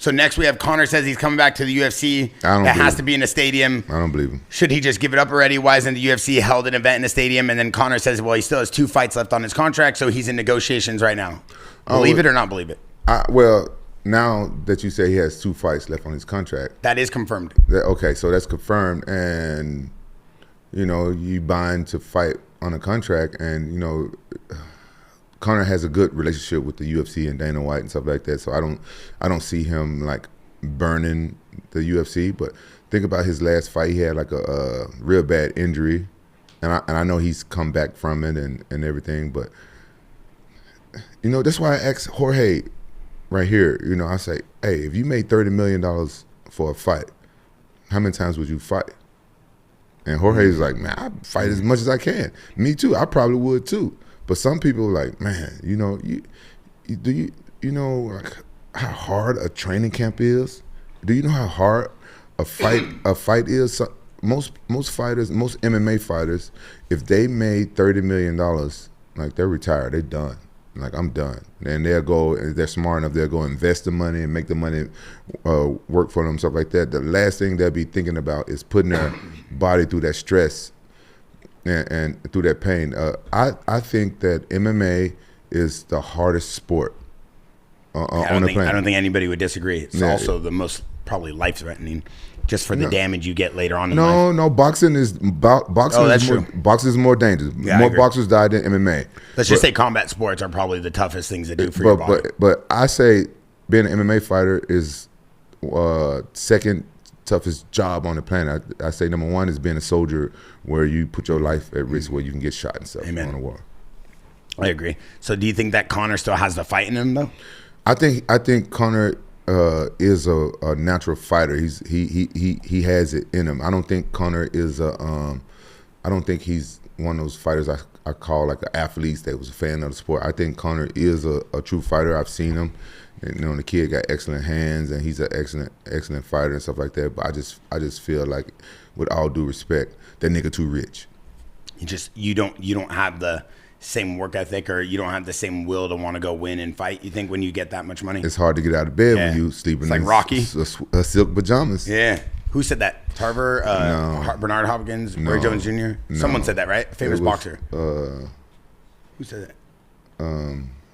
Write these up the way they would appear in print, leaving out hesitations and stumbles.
So next we have Conor says he's coming back to the UFC. That has to be in a stadium. I don't believe him. Should he just give it up already? Why isn't the UFC held an event in a stadium? And then Conor says, well, he still has 2 fights left on his contract, so he's in negotiations right now. Believe it or not believe it? Well, now that you say he has 2 fights left on his contract. That is confirmed. Okay, so that's confirmed. And, you know, you bind to fight on a contract and, you know, Conor has a good relationship with the UFC and Dana White and stuff like that, so I don't see him like burning the UFC. But think about his last fight; he had like a real bad injury, and I know he's come back from it and everything. But you know, that's why I asked Jorge right here. You know, I say, hey, if you made $30 million for a fight, how many times would you fight? And Jorge's like, man, I fight as much as I can. Me too. I probably would too. But some people are like, man, you know, you know like how hard a training camp is? Do you know how hard a fight is? So most fighters, most MMA fighters, if they made $30 million, like they're retired, they're done. Like I'm done. And they'll go, if they're smart enough, they'll go invest the money and make the money work for them, stuff like that. The last thing they'll be thinking about is putting their body through that stress and through that pain. I think that MMA is the hardest sport on the planet. I don't think anybody would disagree. It's also the most probably life-threatening, just for the damage you get later on in life. No, boxing is boxing is more dangerous. Yeah, more boxers die than MMA. Let's just say combat sports are probably the toughest things to do for your body. But I say being an MMA fighter is second toughest job on the planet. I say number 1 is being a soldier, where you put your life at risk, where you can get shot and stuff on the war. I agree. So do you think that Conor still has the fight in him though? I think Conor is a natural fighter. He has it in him. I don't think Conor is I don't think he's one of those fighters I call like the athletes that was a fan of the sport. I think Conor is a true fighter. I've seen him. And, you know, the kid got excellent hands, and he's an excellent fighter and stuff like that. But I just feel like, with all due respect, that nigga too rich. You don't have the same work ethic, or you don't have the same will to want to go win and fight. You think when you get that much money, it's hard to get out of bed when you sleep in like Rocky, silk pajamas. Yeah. Who said that? Tarver, Bernard Hopkins, Roy Jones Jr. Someone said that, right? A famous boxer. Who said that?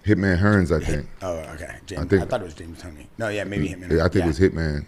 Hitman Hearns, I think. Oh, okay. I thought it was James Toney. No, yeah, maybe Hitman. Yeah, I think it was Hitman.